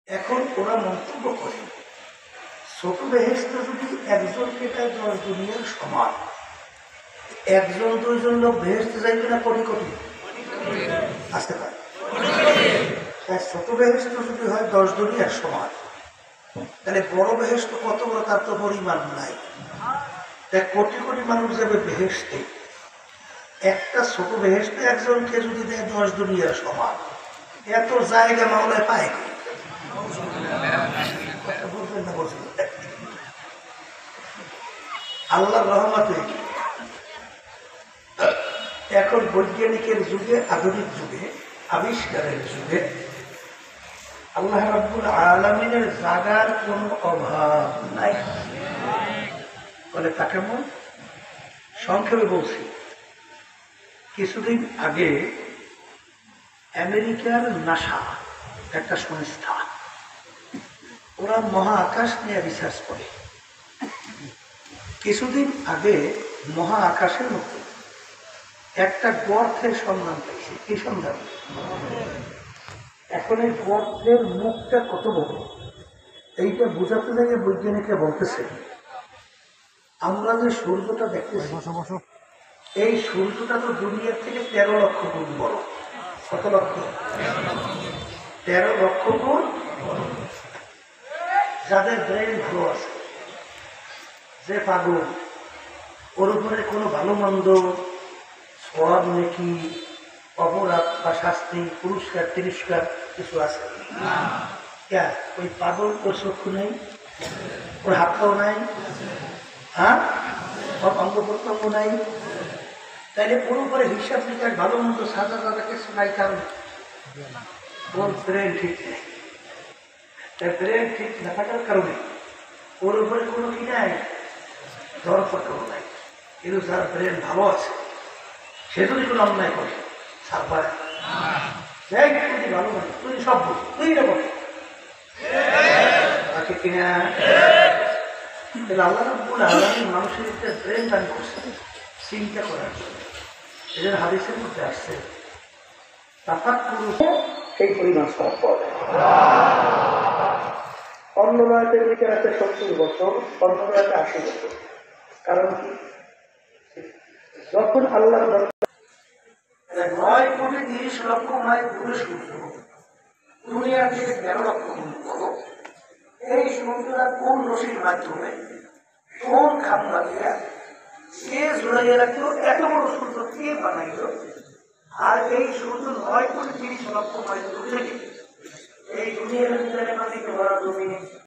এখন ওরা মন্তব্য করে ছোট বেহেশত যদি একজনকে দেয় 10 দুনিয়ার সমান, একজন দুইজন লোক বেহেশত যাইবে না কোটি কোটি আসতে পারে। তাই ছোট বেহেশত যদি হয় 10 দুনিয়ার সমান, তাহলে বড় বেহেশত কত বড় তার তো পরিমাণ নাই। তাই কোটি কোটি মানুষ যাবে বেহেশতে, একটা ছোট বেহেশতে একজনকে যদি দেয় 10 দুনিয়ার সমান, এত জায়গা মামলায় পায়। আল্লাহর রহমতে এখন বৈজ্ঞানিকের যুগে, আধুনিক যুগে, আবিষ্কারের যুগে আল্লাহ রাব্বুল আলামিনের জাগার কোনো অভাব নাই। বলে তা কেমন? সংক্ষেপে বলছি, কিছুদিন আগে আমেরিকার নাসা একটা সংস্থা, ওরা মহাকাশ নিয়ে রিসার্চ করে। কিছুদিন আগে মহাকাশের মধ্যে একটা গর্তের সন্ধান পেয়েছে। কি সন্ধান? এখন এই গর্তের মুখটা কত বড় এইটা বোঝাতে গিয়ে বৈজ্ঞানিকরা বলতেছে, আমরা যে সূর্যটা দেখতেছি, এই সূর্যটা তো দুনিয়ার থেকে 13 লক্ষ গুণ বড়। কত লক্ষ? 13 লক্ষ গুণ। যাদের ব্রেন ভালো আছে, যে পাগল, ওর উপরে কোনো ভালো মন্দ, সওয়াব নেকি, অপরাধ বা শাস্তি, পুরস্কার তিরস্কার কিছু আছে? ওই পাগল, ওর চক্ষু নেই, ওর হাত পাও নাই, হ্যাঁ, ওর অঙ্গ প্রত্যঙ্গ নাই, তাইলে ওর উপরে হিসাব নিকাশ ভালো মন্দ সাজা সাজা কিছু নাই। কারণ ওর ব্রেন ঠিক নেই। তাই ব্রেন ঠিক না থাকার কারণে ওর উপরে কোনো কি নাই, দরপট্টও নাই। কিন্তু যার ব্রেন ভালো আছে, সে যদি কোনো অন্যায় করে ছাড় পায়, তুই ভালো মানে তুই সব বল, তুই না বল তাকে কিনা। আল্লাহ রাব্বুল আলামিন মানুষের একটা ব্রেন দান করছে চিন্তা করার জন্য। এদের হাদিসের মধ্যে আসছে তাফাক্কুরু সেই পরিমাণ সম্পদ। অন্য রাতের দিকে আছে 70 বছর, অন্য রাতে 80 বছর। কারণ কি? যখন আল্লাহ 9 কোটি 30 লক্ষ মাইল দূরে সূর্য, দুনিয়ার থেকে 13 লক্ষ গুণ বড়। এই সূর্যটা কোন রশির মাধ্যমে, কোন খাম্বা দিয়া, কে জুড়াইয়া রাখলো, এত বড় সূর্য কে বানাইল? আর এই সূর্য 9 কোটি 30 লক্ষ মাইল দূরে থেকে এই দুনিয়ার ভিতরে মাটিকে ভরা জমি